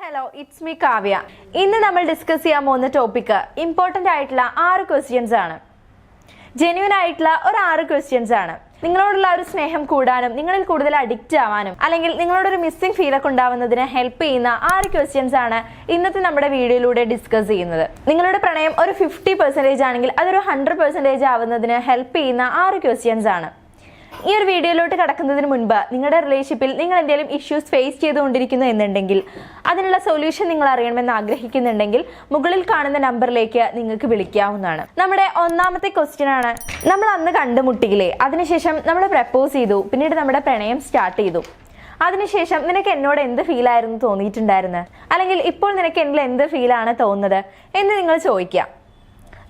Hello it's me Kavya. ഇന്ന് നമ്മൾ discuss ചെയ്യാൻ പോകുന്ന ടോപ്പിക്ക് ഇമ്പോർട്ടൻ്റ് ആയിട്ടുള്ള 6 ക്വസ്റ്റ്യൻസ് ആണ്. ജെന്യൂൻ ആയിട്ടുള്ള ഒരു 6 ക്വസ്റ്റ്യൻസ് ആണ്. നിങ്ങളോടുള്ള ഒരു സ്നേഹം കൂടാനും നിങ്ങളിൽ കൂടുതൽ അഡിക്റ്റ് ആവാനും അല്ലെങ്കിൽ നിങ്ങളോടൊരു മിസ്സിംഗ് ഫീലൊക്കെ ഉണ്ടാവുന്നതിന് ഹെൽപ്പ് ചെയ്യുന്ന 6 ക്വസ്റ്റ്യൻസ് ആണ് ഇന്നത്തെ നമ്മുടെ വീഡിയോയിലൂടെ ഡിസ്കസ് ചെയ്യുന്നത്. നിങ്ങളുടെ പ്രണയം ഒരു 50% ആണെങ്കിൽ അതൊരു 100% ആവുന്നതിന് ഹെൽപ്പ് ചെയ്യുന്ന 6 ക്വസ്റ്റ്യൻസ് ആണ്. ഈ ഒരു വീഡിയോയിലോട്ട് കടക്കുന്നതിന് മുൻപ് നിങ്ങളുടെ റിലേഷൻഷിപ്പിൽ നിങ്ങൾ എന്തെങ്കിലും ഇഷ്യൂസ് ഫേസ് ചെയ്തുകൊണ്ടിരിക്കുന്നു എന്നുണ്ടെങ്കിൽ അതിനുള്ള സൊല്യൂഷൻ നിങ്ങൾ അറിയണമെന്ന് ആഗ്രഹിക്കുന്നുണ്ടെങ്കിൽ മുകളിൽ കാണുന്ന നമ്പറിലേക്ക് നിങ്ങൾക്ക് വിളിക്കാവുന്നതാണ്. നമ്മുടെ ഒന്നാമത്തെ ക്വസ്റ്റ്യൻ ആണ്, നമ്മൾ അന്ന് കണ്ടുമുട്ടിയില്ലേ, അതിനുശേഷം നമ്മൾ പ്രപ്പോസ് ചെയ്തു, പിന്നീട് നമ്മുടെ പ്രണയം സ്റ്റാർട്ട് ചെയ്തു, അതിനുശേഷം നിനക്ക് എന്നോട് എന്ത് ഫീലായിരുന്നു തോന്നിയിട്ടുണ്ടായിരുന്നത്, അല്ലെങ്കിൽ ഇപ്പോൾ നിനക്ക് എന്നിൽ എന്ത് ഫീലാണ് തോന്നുന്നത് എന്ന് നിങ്ങൾ ചോദിക്കുക.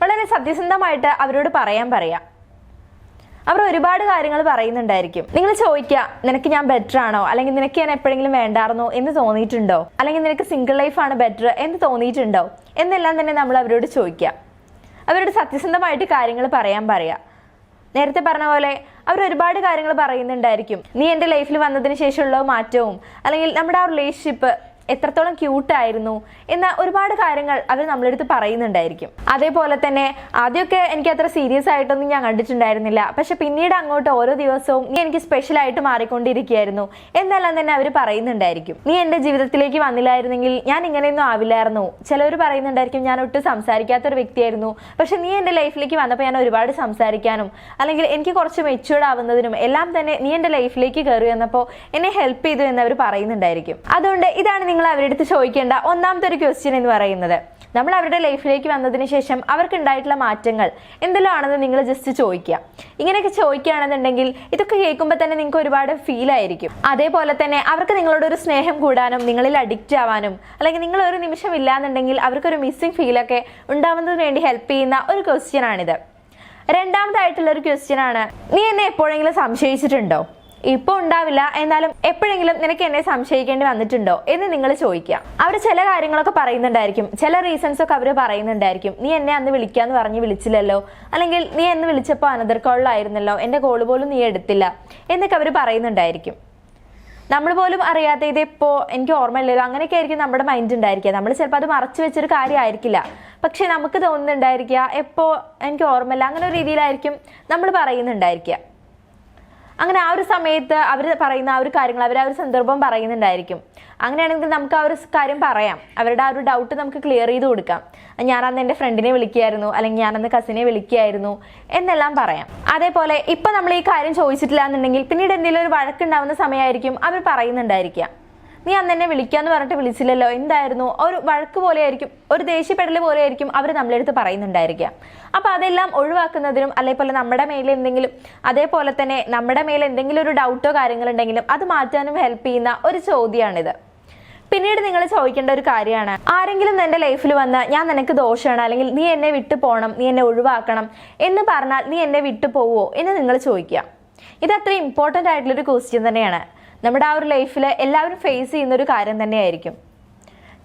വളരെ സത്യസന്ധമായിട്ട് അവരോട് പറയാം. അവർ ഒരുപാട് കാര്യങ്ങൾ പറയുന്നുണ്ടായിരിക്കും. നിങ്ങൾ ചോദിക്കുക, നിനക്ക് ഞാൻ ബെറ്റർ ആണോ, അല്ലെങ്കിൽ നിനക്ക് ഞാൻ എപ്പോഴെങ്കിലും വേണ്ടായിരുന്നോ എന്ന് തോന്നിയിട്ടുണ്ടോ, അല്ലെങ്കിൽ നിനക്ക് സിംഗിൾ ലൈഫാണ് ബെറ്റർ എന്ന് തോന്നിയിട്ടുണ്ടോ എന്നെല്ലാം തന്നെ നമ്മൾ അവരോട് ചോദിക്കുക. അവരോട് സത്യസന്ധമായിട്ട് കാര്യങ്ങൾ പറയാം. നേരത്തെ പറഞ്ഞ പോലെ അവർ ഒരുപാട് കാര്യങ്ങൾ പറയുന്നുണ്ടായിരിക്കും. നീ എൻ്റെ ലൈഫിൽ വന്നതിന് ശേഷമുള്ള മാറ്റവും അല്ലെങ്കിൽ നമ്മുടെ ആ റിലേഷൻഷിപ്പ് എത്രത്തോളം ക്യൂട്ടായിരുന്നു എന്ന ഒരുപാട് കാര്യങ്ങൾ അവർ നമ്മളെടുത്ത് പറയുന്നുണ്ടായിരിക്കും. അതേപോലെ തന്നെ ആദ്യമൊക്കെ എനിക്ക് അത്ര സീരിയസ് ആയിട്ടൊന്നും ഞാൻ കണ്ടിട്ടുണ്ടായിരുന്നില്ല, പക്ഷെ പിന്നീട് അങ്ങോട്ട് ഓരോ ദിവസവും നീ എനിക്ക് സ്പെഷ്യൽ ആയിട്ട് മാറിക്കൊണ്ടിരിക്കുകയായിരുന്നു എന്നെല്ലാം തന്നെ അവർ പറയുന്നുണ്ടായിരിക്കും. നീ എൻ്റെ ജീവിതത്തിലേക്ക് വന്നില്ലായിരുന്നെങ്കിൽ ഞാൻ ഇങ്ങനെയൊന്നും ആവില്ലായിരുന്നു. ചിലവർ പറയുന്നുണ്ടായിരിക്കും, ഞാൻ ഒട്ടും സംസാരിക്കാത്തൊരു വ്യക്തിയായിരുന്നു, പക്ഷെ നീ എൻ്റെ ലൈഫിലേക്ക് വന്നപ്പോൾ ഞാൻ ഒരുപാട് സംസാരിക്കാനും അല്ലെങ്കിൽ എനിക്ക് കുറച്ച് മെച്യൂർഡ് ആവുന്നതിനും എല്ലാം തന്നെ നീ എൻ്റെ ലൈഫിലേക്ക് കയറി വന്നപ്പോൾ എന്നെ ഹെൽപ്പ് ചെയ്തു എന്ന് അവർ പറയുന്നുണ്ടായിരിക്കും. അതുകൊണ്ട് ഇതാണ് നിങ്ങൾ അവരുടെ അടുത്ത് ചോദിക്കേണ്ട ഒന്നാമത്തെ ഒരു ക്വസ്റ്റ്യൻ എന്ന് പറയുന്നത്. നമ്മൾ അവരുടെ ലൈഫിലേക്ക് വന്നതിന് ശേഷം അവർക്ക് ഉണ്ടായിട്ടുള്ള മാറ്റങ്ങൾ എന്തെല്ലാം ആണെന്ന് നിങ്ങൾ ജസ്റ്റ് ചോദിക്കുക. ഇങ്ങനെയൊക്കെ ചോദിക്കുകയാണെന്നുണ്ടെങ്കിൽ ഇതൊക്കെ കേൾക്കുമ്പോൾ തന്നെ നിങ്ങൾക്ക് ഒരുപാട് ഫീൽ ആയിരിക്കും. അതേപോലെ തന്നെ അവർക്ക് നിങ്ങളോട് ഒരു സ്നേഹം കൂടാനും നിങ്ങളിൽ അഡിക്റ്റ് ആവാനും അല്ലെങ്കിൽ നിങ്ങൾ ഒരു നിമിഷം ഇല്ലാന്നുണ്ടെങ്കിൽ അവർക്കൊരു മിസ്സിംഗ് ഫീലൊക്കെ ഉണ്ടാവുന്നതിന് വേണ്ടി ഹെൽപ്പ് ചെയ്യുന്ന ഒരു ക്വസ്റ്റ്യൻ ആണിത്. രണ്ടാമതായിട്ടുള്ള ഒരു ക്വസ്റ്റ്യൻ ആണ്, നീ എന്നെ എപ്പോഴെങ്കിലും സംശയിച്ചിട്ടുണ്ടോ? ഇപ്പോൾ ഉണ്ടാവില്ല, എന്നാലും എപ്പോഴെങ്കിലും നിനക്ക് എന്നെ സംശയിക്കേണ്ടി വന്നിട്ടുണ്ടോ എന്ന് നിങ്ങൾ ചോദിക്കുക. അവർ ചില കാര്യങ്ങളൊക്കെ പറയുന്നുണ്ടായിരിക്കും, ചില റീസൺസ് ഒക്കെ അവർ പറയുന്നുണ്ടായിരിക്കും. നീ എന്നെ അന്ന് വിളിക്കാന്ന് പറഞ്ഞ് വിളിച്ചില്ലല്ലോ, അല്ലെങ്കിൽ നീ എന്ന് വിളിച്ചപ്പോൾ അനദർ കോളിലായിരുന്നല്ലോ, എൻ്റെ കോള് പോലും നീ എടുത്തില്ല എന്നൊക്കെ അവർ പറയുന്നുണ്ടായിരിക്കും. നമ്മൾ പോലും അറിയാത്ത ഇതിപ്പോൾ എനിക്ക് ഓർമ്മയില്ലല്ലോ, അങ്ങനെയൊക്കെ ആയിരിക്കും നമ്മുടെ മൈൻഡ് ഉണ്ടായിരിക്കുക. നമ്മൾ ചിലപ്പോൾ അത് മറച്ചു വെച്ചൊരു കാര്യമായിരിക്കില്ല, പക്ഷെ നമുക്ക് തോന്നുന്നുണ്ടായിരിക്കുക എപ്പോൾ എനിക്ക് ഓർമ്മയില്ല, അങ്ങനെ ഒരു രീതിയിലായിരിക്കും നമ്മൾ പറയുന്നുണ്ടായിരിക്കുക. അങ്ങനെ ആ ഒരു സമയത്ത് അവർ പറയുന്ന ആ ഒരു കാര്യങ്ങൾ അവർ ആ ഒരു സന്ദർഭം പറയുന്നുണ്ടായിരിക്കും. അങ്ങനെയാണെങ്കിൽ നമുക്ക് ആ ഒരു കാര്യം പറയാം, അവരുടെ ആ ഒരു ഡൗട്ട് നമുക്ക് ക്ലിയർ ചെയ്ത് കൊടുക്കാം. ഞാനന്ന് എൻ്റെ ഫ്രണ്ടിനെ വിളിക്കുകയായിരുന്നു, അല്ലെങ്കിൽ ഞാനന്ന് കസിനെ വിളിക്കുകയായിരുന്നു എന്നെല്ലാം പറയാം. അതേപോലെ ഇപ്പം നമ്മൾ ഈ കാര്യം ചോദിച്ചിട്ടില്ല എന്നുണ്ടെങ്കിൽ പിന്നീട് എന്തെങ്കിലും ഒരു വഴക്കുണ്ടാവുന്ന സമയമായിരിക്കും അവർ പറയുന്നുണ്ടായിരിക്കുക. നീ അന്ന് എന്നെ വിളിക്കാന്ന് പറഞ്ഞിട്ട് വിളിച്ചില്ലല്ലോ, എന്തായിരുന്നു, ഒരു വഴക്ക് പോലെ ആയിരിക്കും, ഒരു ദേഷ്യപ്പെടൽ പോലെ ആയിരിക്കും അവർ നമ്മളെടുത്ത് പറയുന്നുണ്ടായിരിക്കുക. അപ്പൊ അതെല്ലാം ഒഴിവാക്കുന്നതിനും അതേപോലെ നമ്മുടെ മേലെ എന്തെങ്കിലും ഒരു ഡൗട്ടോ കാര്യങ്ങളുണ്ടെങ്കിലും അത് മാറ്റാനും ഹെൽപ്പ് ചെയ്യുന്ന ഒരു ചോദ്യമാണിത്. പിന്നീട് നിങ്ങൾ ചോദിക്കേണ്ട ഒരു കാര്യമാണ്, ആരെങ്കിലും എൻ്റെ ലൈഫിൽ വന്ന് ഞാൻ നിനക്ക് ദോഷമാണ് അല്ലെങ്കിൽ നീ എന്നെ വിട്ടു പോകണം, നീ എന്നെ ഒഴിവാക്കണം എന്ന് പറഞ്ഞാൽ നീ എന്നെ വിട്ടു പോവോ എന്ന് നിങ്ങൾ ചോദിക്കുക. ഇത് അത്ര ഇമ്പോർട്ടൻ്റ് ആയിട്ടുള്ളൊരു ക്വസ്റ്റ്യൻ തന്നെയാണ്. നമ്മുടെ ആ ഒരു ലൈഫിൽ എല്ലാവരും ഫേസ് ചെയ്യുന്ന ഒരു കാര്യം തന്നെയായിരിക്കും.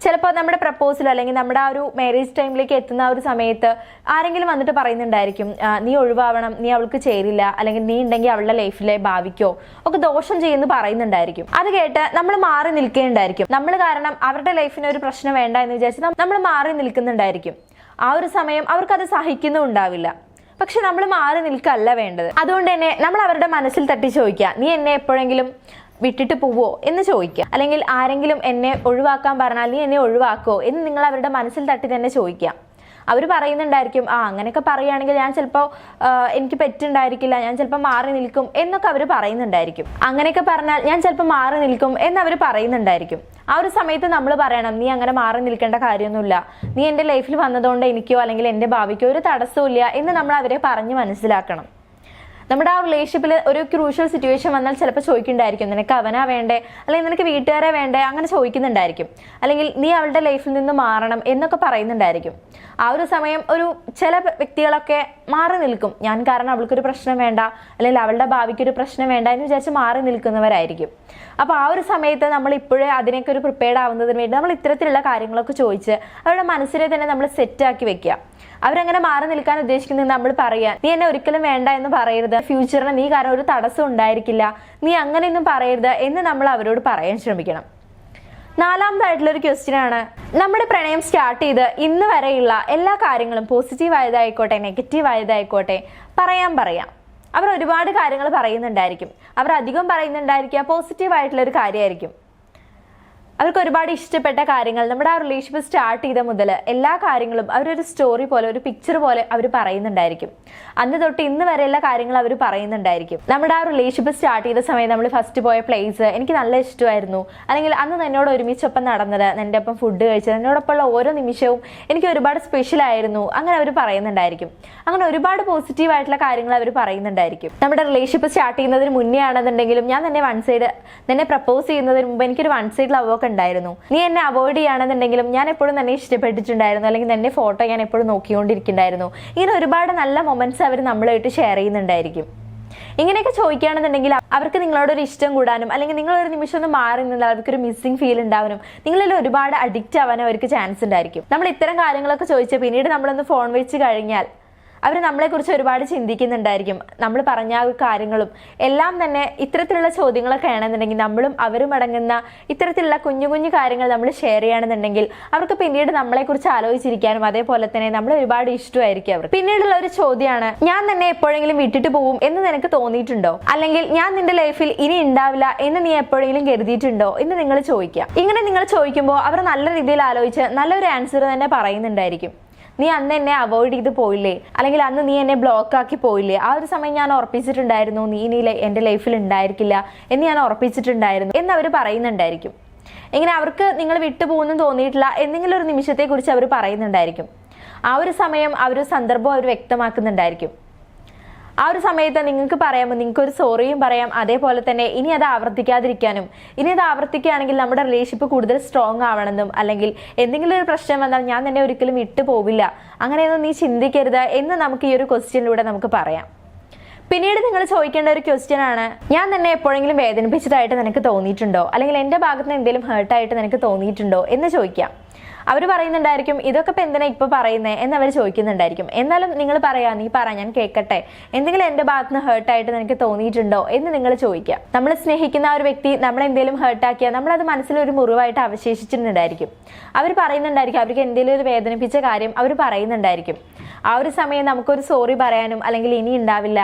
ചിലപ്പോൾ നമ്മുടെ പ്രപ്പോസൽ അല്ലെങ്കിൽ നമ്മുടെ ആ ഒരു മാരേജ് ടൈമിലേക്ക് എത്തുന്ന ആ ഒരു സമയത്ത് ആരെങ്കിലും വന്നിട്ട് പറയുന്നുണ്ടായിരിക്കും, നീ ഒഴിവാവണം, നീ അവൾക്ക് ചേരില്ല, അല്ലെങ്കിൽ നീ ഉണ്ടെങ്കിൽ അവളുടെ ലൈഫിലെ ഭാവിക്കോ ഒക്കെ ദോഷം ചെയ്യുന്നു പറയുന്നുണ്ടായിരിക്കും. അത് കേട്ട് നമ്മൾ മാറി നിൽക്കേണ്ടായിരിക്കും. നമ്മൾ കാരണം അവരുടെ ലൈഫിന് ഒരു പ്രശ്നം വേണ്ട എന്ന് വിചാരിച്ച് നമ്മൾ മാറി നിൽക്കുന്നുണ്ടായിരിക്കും. ആ ഒരു സമയം അവർക്കത് സഹിക്കുന്നുണ്ടാവില്ല. പക്ഷെ നമ്മൾ മാറി നിൽക്കല്ല വേണ്ടത്. അതുകൊണ്ട് തന്നെ നമ്മൾ അവരുടെ മനസ്സിൽ തട്ടി ചോദിക്കുക, നീ എന്നെ എപ്പോഴെങ്കിലും വിട്ടിട്ട് പോവോ എന്ന് ചോദിക്കുക. അല്ലെങ്കിൽ ആരെങ്കിലും എന്നെ ഒഴിവാക്കാൻ പറഞ്ഞാൽ നീ എന്നെ ഒഴിവാക്കോ എന്ന് നിങ്ങൾ അവരുടെ മനസ്സിൽ തട്ടി തന്നെ ചോദിക്കുക. അവർ പറയുന്നുണ്ടായിരിക്കും, അങ്ങനെയൊക്കെ പറയുകയാണെങ്കിൽ ഞാൻ ചിലപ്പോൾ എനിക്ക് പറ്റുണ്ടായിരിക്കില്ല, ഞാൻ ചിലപ്പോൾ മാറി നിൽക്കും എന്നൊക്കെ അവർ പറയുന്നുണ്ടായിരിക്കും. അങ്ങനെയൊക്കെ പറഞ്ഞാൽ ഞാൻ ചിലപ്പോൾ മാറി നിൽക്കും എന്നവർ പറയുന്നുണ്ടായിരിക്കും. ആ ഒരു സമയത്ത് നമ്മൾ പറയണം, നീ അങ്ങനെ മാറി നിൽക്കേണ്ട കാര്യമൊന്നുമില്ല, നീ എൻ്റെ ലൈഫിൽ വന്നതുകൊണ്ട് എനിക്കോ അല്ലെങ്കിൽ എൻ്റെ ഭാവിക്കോ ഒരു തടസ്സമില്ല എന്ന് നമ്മൾ അവരെ പറഞ്ഞ് മനസ്സിലാക്കണം. നമ്മുടെ ആ റിലേഷൻഷിപ്പിൽ ഒരു ക്രൂഷ്യൽ സിറ്റുവേഷൻ വന്നാൽ ചിലപ്പോൾ ചോദിക്കുന്നുണ്ടായിരിക്കും, നിനക്ക് അവനാ വേണ്ടേ, അല്ലെങ്കിൽ നിനക്ക് വീട്ടുകാരെ വേണ്ടേ, അങ്ങനെ ചോദിക്കുന്നുണ്ടായിരിക്കും. അല്ലെങ്കിൽ നീ അവളുടെ ലൈഫിൽ നിന്ന് മാറണം എന്നൊക്കെ പറയുന്നുണ്ടായിരിക്കും. ആ ഒരു സമയം ചില വ്യക്തികളൊക്കെ മാറി നിൽക്കും, ഞാൻ കാരണം അവൾക്കൊരു പ്രശ്നം വേണ്ട അല്ലെങ്കിൽ അവളുടെ ഭാവിക്കൊരു പ്രശ്നം വേണ്ട എന്ന് വിചാരിച്ച് മാറി നിൽക്കുന്നവരായിരിക്കും. അപ്പോൾ ആ ഒരു സമയത്ത് നമ്മൾ ഇപ്പോഴേ അതിനൊക്കെ ഒരു പ്രിപ്പയർഡ് ആവുന്നതിന് വേണ്ടി നമ്മൾ ഇത്തരത്തിലുള്ള കാര്യങ്ങളൊക്കെ ചോദിച്ച് അവരുടെ മനസ്സിനെ തന്നെ നമ്മൾ സെറ്റാക്കി വെക്കുക. അവരങ്ങനെ മാറി നിൽക്കാൻ ഉദ്ദേശിക്കുന്നത് നമ്മൾ പറയാൻ, നീ എന്നെ ഒരിക്കലും വേണ്ട എന്ന് പറയരുത്, ഫ്യൂച്ചറിന് നീ കാരണം ഒരു തടസ്സം ഉണ്ടായിരിക്കില്ല, നീ അങ്ങനെയൊന്നും പറയരുത് എന്ന് നമ്മൾ അവരോട് പറയാൻ ശ്രമിക്കണം. നാലാമതായിട്ടുള്ള ഒരു ക്വസ്റ്റ്യൻ ആണ്, നമ്മുടെ പ്രണയം സ്റ്റാർട്ട് ചെയ്ത് ഇന്ന് വരെയുള്ള എല്ലാ കാര്യങ്ങളും പോസിറ്റീവ് ആയതായിക്കോട്ടെ നെഗറ്റീവ് ആയതായിക്കോട്ടെ പറയാം. അവർ ഒരുപാട് കാര്യങ്ങൾ പറയുന്നുണ്ടായിരിക്കും. അവർ അധികം പറയുന്നുണ്ടായിരിക്കുക പോസിറ്റീവ് ആയിട്ടുള്ള ഒരു കാര്യമായിരിക്കും. അവർക്ക് ഒരുപാട് ഇഷ്ടപ്പെട്ട കാര്യങ്ങൾ നമ്മുടെ ആ റിലേഷൻഷിപ്പ് സ്റ്റാർട്ട് ചെയ്ത മുതൽ എല്ലാ കാര്യങ്ങളും അവരൊരു സ്റ്റോറി പോലെ ഒരു പിക്ചർ പോലെ അവർ പറയുന്നുണ്ടായിരിക്കും. അന്ന് തൊട്ട് ഇന്ന് വരെയുള്ള കാര്യങ്ങൾ അവർ പറയുന്നുണ്ടായിരിക്കും. നമ്മുടെ ആ റിലേഷൻഷിപ്പ് സ്റ്റാർട്ട് ചെയ്ത സമയത്ത് നമ്മൾ ഫസ്റ്റ് പോയ പ്ലേസ് എനിക്ക് നല്ല ഇഷ്ടമായിരുന്നു, അല്ലെങ്കിൽ അന്ന് എന്നോട് ഒരുമിച്ചൊപ്പം നടന്നത്, എൻ്റെ ഒപ്പം ഫുഡ് കഴിച്ചത്, എന്നോടൊപ്പമുള്ള ഓരോ നിമിഷവും എനിക്ക് ഒരുപാട് സ്പെഷ്യൽ ആയിരുന്നു, അങ്ങനെ അവർ പറയുന്നുണ്ടായിരിക്കും. അങ്ങനെ ഒരുപാട് പോസിറ്റീവ് ആയിട്ടുള്ള കാര്യങ്ങൾ അവർ പറയുന്നുണ്ടായിരിക്കും. നമ്മുടെ റിലേഷൻഷിപ്പ് സ്റ്റാർട്ട് ചെയ്യുന്നതിന് മുന്നേ ആണെന്നുണ്ടെങ്കിലും ഞാൻ നിന്നെ പ്രപ്പോസ് ചെയ്യുന്നതിന് മുമ്പ് എനിക്കൊരു വൺ സൈഡ് ലവ് ഒക്കെ ഉണ്ടായിരുന്നു. നീ എന്നെ അവോയ്ഡ് ചെയ്യുകയാണെന്നുണ്ടെങ്കിലും ഞാൻ എപ്പോഴും തന്നെ ഇഷ്ടപ്പെട്ടിട്ടുണ്ടായിരുന്നു, അല്ലെങ്കിൽ നിന്റെ ഫോട്ടോ ഞാൻ എപ്പോഴും നോക്കിക്കൊണ്ടിരിക്കുന്നുണ്ടായിരുന്നു. ഇങ്ങനെ ഒരുപാട് നല്ല മൊമെന്റ്സ് അവർ നമ്മളായിട്ട് ഷെയർ ചെയ്യുന്നുണ്ടായിരിക്കും. ഇങ്ങനെയൊക്കെ ചോദിക്കുകയാണെന്നുണ്ടെങ്കിൽ അവർക്ക് നിങ്ങളോടൊരു ഇഷ്ടം കൂടാനും, അല്ലെങ്കിൽ നിങ്ങളൊരു നിമിഷം ഒന്ന് മാറി നിന്നാൽ അവർക്കൊരു മിസ്സിംഗ് ഫീൽ ഉണ്ടാവാനും, നിങ്ങളിൽ ഒരുപാട് അഡിക്റ്റ് ആവാനും അവർക്ക് ചാൻസ് ഉണ്ടായിരിക്കും. നമ്മൾ ഇത്തരം കാര്യങ്ങളൊക്കെ ചോദിച്ചാൽ പിന്നീട് നമ്മളൊന്ന് ഫോൺ വെച്ച് കഴിഞ്ഞാൽ അവർ നമ്മളെക്കുറിച്ച് ഒരുപാട് ചിന്തിക്കുന്നുണ്ടായിരിക്കും. നമ്മൾ പറഞ്ഞ കാര്യങ്ങളും എല്ലാം തന്നെ ഇത്തരത്തിലുള്ള ചോദ്യങ്ങളൊക്കെ ആണെന്നുണ്ടെങ്കിൽ നമ്മളും അവരും അടങ്ങുന്ന ഇത്തരത്തിലുള്ള കുഞ്ഞു കുഞ്ഞു കാര്യങ്ങൾ നമ്മൾ ഷെയർ ചെയ്യുകയാണെന്നുണ്ടെങ്കിൽ അവർക്ക് പിന്നീട് നമ്മളെക്കുറിച്ച് ആലോചിച്ചിരിക്കാനും അതേപോലെ തന്നെ നമ്മളെ ഒരുപാട് ഇഷ്ടമായിരിക്കും അവർക്ക്. പിന്നീടുള്ള ഒരു ചോദ്യമാണ്, ഞാൻ നിന്നെ എപ്പോഴെങ്കിലും വിട്ടിട്ട് പോകും എന്ന് നിനക്ക് തോന്നിയിട്ടുണ്ടോ, അല്ലെങ്കിൽ ഞാൻ നിന്റെ ലൈഫിൽ ഇനി ഉണ്ടാവില്ല എന്ന് നീ എപ്പോഴെങ്കിലും കരുതിയിട്ടുണ്ടോ എന്ന് നിങ്ങൾ ചോദിക്കുക. ഇങ്ങനെ നിങ്ങൾ ചോദിക്കുമ്പോൾ അവർ നല്ല രീതിയിൽ ആലോചിച്ച് നല്ലൊരു ആൻസർ തന്നെ പറയുന്നുണ്ടായിരിക്കും. നീ അന്ന് എന്നെ അവോയ്ഡ് ചെയ്ത് പോയില്ലേ, അല്ലെങ്കിൽ അന്ന് നീ എന്നെ ബ്ലോക്ക് ആക്കി പോയില്ലേ, ആ ഒരു സമയം ഞാൻ ഉറപ്പിച്ചിട്ടുണ്ടായിരുന്നു നീ ഇനി എൻ്റെ ലൈഫിൽ ഉണ്ടായിരിക്കില്ല എന്ന് ഞാൻ ഉറപ്പിച്ചിട്ടുണ്ടായിരുന്നു എന്ന് അവർ പറയുന്നുണ്ടായിരിക്കും. ഇങ്ങനെ അവർക്ക് നിങ്ങൾ വിട്ടുപോകുന്നു തോന്നിയിട്ടില്ല എന്തെങ്കിലും ഒരു നിമിഷത്തെ കുറിച്ച് അവർ പറയുന്നുണ്ടായിരിക്കും. ആ ഒരു സമയം ആ ഒരു സന്ദർഭം അവർ വ്യക്തമാക്കുന്നുണ്ടായിരിക്കും. ആ ഒരു സമയത്ത് നിങ്ങൾക്ക് പറയാമോ, നിങ്ങൾക്ക് ഒരു സോറിയും പറയാം, അതേപോലെ തന്നെ ഇനി അത് ആവർത്തിക്കാതിരിക്കാനും, ഇനി അത് ആവർത്തിക്കുകയാണെങ്കിൽ നമ്മുടെ റിലേഷൻഷിപ്പ് കൂടുതൽ സ്ട്രോങ് ആവണമെന്നും, അല്ലെങ്കിൽ എന്തെങ്കിലും ഒരു പ്രശ്നം വന്നാൽ ഞാൻ തന്നെ ഒരിക്കലും വിട്ടു പോവില്ല, അങ്ങനെയൊന്നും നീ ചിന്തിക്കരുത് എന്ന് നമുക്ക് ഈ ഒരു ക്വസ്റ്റ്യനിലൂടെ നമുക്ക് പറയാം. പിന്നീട് നിങ്ങൾ ചോദിക്കേണ്ട ഒരു ക്വസ്റ്റ്യൻ ആണ്, ഞാൻ തന്നെ എപ്പോഴെങ്കിലും വേദനിപ്പിച്ചതായിട്ട് നിനക്ക് തോന്നിയിട്ടുണ്ടോ, അല്ലെങ്കിൽ എൻ്റെ ഭാഗത്ത് നിന്ന് എന്തെങ്കിലും ഹേർട്ടായിട്ട് നിനക്ക് തോന്നിയിട്ടുണ്ടോ എന്ന് ചോദിക്കാം. അവർ പറയുന്നുണ്ടായിരിക്കും ഇതൊക്കെ ഇപ്പം എന്തിനാ ഇപ്പൊ പറയുന്നത് എന്ന് അവർ ചോദിക്കുന്നുണ്ടായിരിക്കും. എന്നാലും നിങ്ങൾ നീ പറ ഞാൻ കേൾക്കട്ടെ, എന്തെങ്കിലും എൻ്റെ ഭാഗത്ത് നിന്ന് ഹേർട്ടായിട്ട് നിനക്ക് തോന്നിയിട്ടുണ്ടോ എന്ന് നിങ്ങൾ ചോദിക്കുക. നമ്മൾ സ്നേഹിക്കുന്ന ആ ഒരു വ്യക്തി നമ്മളെന്തെങ്കിലും ഹേർട്ടാക്കിയാൽ നമ്മളത് മനസ്സിലൊരു മുറിവായിട്ട് അവശേഷിച്ചിട്ടുണ്ടായിരിക്കും. അവർ പറയുന്നുണ്ടായിരിക്കും അവർക്ക് എന്തെങ്കിലും ഒരു വേദനിപ്പിച്ച കാര്യം അവർ പറയുന്നുണ്ടായിരിക്കും. ആ ഒരു സമയം നമുക്കൊരു സോറി പറയാനും, അല്ലെങ്കിൽ ഇനി ഉണ്ടാവില്ല,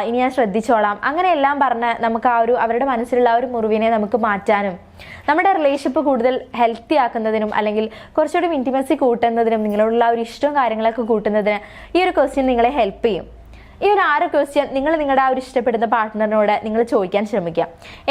ഇനി ഞാൻ ശ്രദ്ധിച്ചോളാം, അങ്ങനെയെല്ലാം പറഞ്ഞ് നമുക്ക് ആ ഒരു അവരുടെ മനസ്സിലുള്ള ആ ഒരു മുറിവിനെ നമുക്ക് മാറ്റാനും, നമ്മുടെ റിലേഷൻഷിപ്പ് കൂടുതൽ ഹെൽത്തി ആക്കുന്നതിനും, അല്ലെങ്കിൽ കുറച്ചുകൂടി ഇൻറ്റിമസി കൂട്ടുന്നതിനും, നിങ്ങളോടുള്ള ഒരു ഇഷ്ടവും കാര്യങ്ങളൊക്കെ കൂട്ടുന്നതിന് ഈ ഒരു ക്വസ്റ്റ്യൻ നിങ്ങളെ ഹെൽപ്പ് ചെയ്യും. ഈ ഒരു 6 ക്വസ്റ്റ്യൻ നിങ്ങൾ നിങ്ങളുടെ ആ ഒരു ഇഷ്ടപ്പെടുന്ന പാർട്ട്ണറിനോട് നിങ്ങൾ ചോദിക്കാൻ ശ്രമിക്കുക.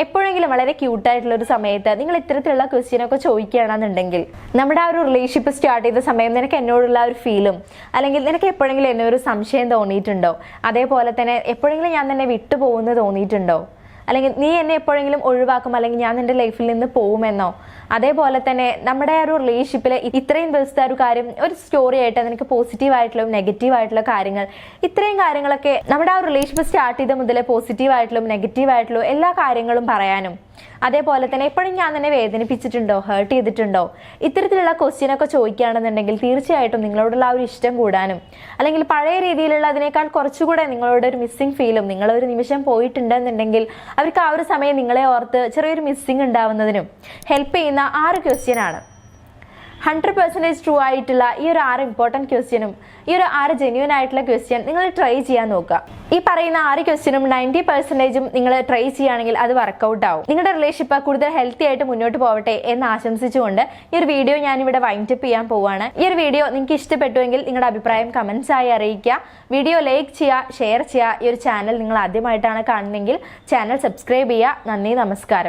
എപ്പോഴെങ്കിലും വളരെ ക്യൂട്ടായിട്ടുള്ള ഒരു സമയത്ത് നിങ്ങൾ ഇത്തരത്തിലുള്ള ക്വസ്റ്റ്യനൊക്കെ ചോദിക്കുകയാണെന്നുണ്ടെങ്കിൽ നമ്മുടെ ആ ഒരു റിലേഷൻഷിപ്പ് സ്റ്റാർട്ട് ചെയ്ത സമയം നിനക്ക് എന്നോടുള്ള ഒരു ഫീലും, അല്ലെങ്കിൽ നിനക്ക് എപ്പോഴെങ്കിലും എന്നെ ഒരു സംശയം തോന്നിയിട്ടുണ്ടോ, അതേപോലെ തന്നെ എപ്പോഴെങ്കിലും ഞാൻ തന്നെ വിട്ടുപോകുമെന്ന് തോന്നിയിട്ടുണ്ടോ, അല്ലെങ്കിൽ നീ എന്നെ എപ്പോഴെങ്കിലും ഒഴിവാക്കും, അല്ലെങ്കിൽ ഞാൻ നിന്റെ ലൈഫിൽ നിന്ന് പോകുമെന്നോ, അതേപോലെ തന്നെ നമ്മുടെ ആ ഒരു റിലേഷൻഷിപ്പിൽ ഇത്രയും ദിവസത്തെ ഒരു കാര്യം ഒരു സ്റ്റോറി ആയിട്ട് നിനക്ക് പോസിറ്റീവ് ആയിട്ടുള്ള നെഗറ്റീവ് ആയിട്ടുള്ള കാര്യങ്ങൾ, ഇത്രയും കാര്യങ്ങളൊക്കെ നമ്മുടെ ആ ഒരു റിലേഷൻഷിപ്പ് സ്റ്റാർട്ട് ചെയ്ത മുതൽ പോസിറ്റീവ് ആയിട്ടുള്ള നെഗറ്റീവ് ആയിട്ടുള്ള എല്ലാ കാര്യങ്ങളും പറയാനും, അതേപോലെ തന്നെ എപ്പോഴും ഞാൻ തന്നെ വേദനിപ്പിച്ചിട്ടുണ്ടോ, ഹേർട്ട് ചെയ്തിട്ടുണ്ടോ, ഇത്തരത്തിലുള്ള ക്വസ്റ്റ്യനൊക്കെ ചോദിക്കുകയാണെന്നുണ്ടെങ്കിൽ തീർച്ചയായിട്ടും നിങ്ങളോടുള്ള ആ ഒരു ഇഷ്ടം കൂടാനും, അല്ലെങ്കിൽ പഴയ രീതിയിലുള്ള അതിനേക്കാൾ കുറച്ചുകൂടെ നിങ്ങളോട് ഒരു മിസ്സിംഗ് ഫീലും, നിങ്ങളൊരു നിമിഷം പോയിട്ടുണ്ടെന്നുണ്ടെങ്കിൽ അവർക്ക് ആ ഒരു സമയം നിങ്ങളെ ഓർത്ത് ചെറിയൊരു മിസ്സിംഗ് ഉണ്ടാവുന്നതിനും ഹെൽപ്പ് ചെയ്യുന്ന 6 ക്വസ്റ്റ്യൻ ആണ്. 100% ട്രൂ ആയിട്ടുള്ള ഈ ഒരു 6 ഇമ്പോർട്ടൻറ്റ് ക്വസ്റ്റ്യനും ഈ ഒരു 6 ജെന്യൂൻ ആയിട്ടുള്ള ക്വസ്റ്റ്യൻ നിങ്ങൾ ട്രൈ ചെയ്യാൻ നോക്കുക. ഈ പറയുന്ന 6 ക്വസ്റ്റ്യനും 90% നിങ്ങൾ ട്രൈ ചെയ്യുകയാണെങ്കിൽ അത് വർക്കൗട്ട് ആവും. നിങ്ങളുടെ റിലേഷൻഷിപ്പ് കൂടുതൽ ഹെൽത്തി ആയിട്ട് മുന്നോട്ട് പോവട്ടെ എന്ന് ആശംസിച്ചുകൊണ്ട് ഈ ഒരു വീഡിയോ ഞാനിവിടെ വൈൻഡപ്പ് ചെയ്യാൻ പോവുകയാണ്. ഈ ഒരു വീഡിയോ നിങ്ങൾക്ക് ഇഷ്ടപ്പെട്ടുവെങ്കിൽ നിങ്ങളുടെ അഭിപ്രായം കമൻസ് ആയി അറിയിക്കുക. വീഡിയോ ലൈക്ക് ചെയ്യുക, ഷെയർ ചെയ്യുക. ഈ ഒരു ചാനൽ നിങ്ങൾ ആദ്യമായിട്ടാണ് കാണുന്നതെങ്കിൽ ചാനൽ സബ്സ്ക്രൈബ് ചെയ്യുക. നന്ദി, നമസ്കാരം.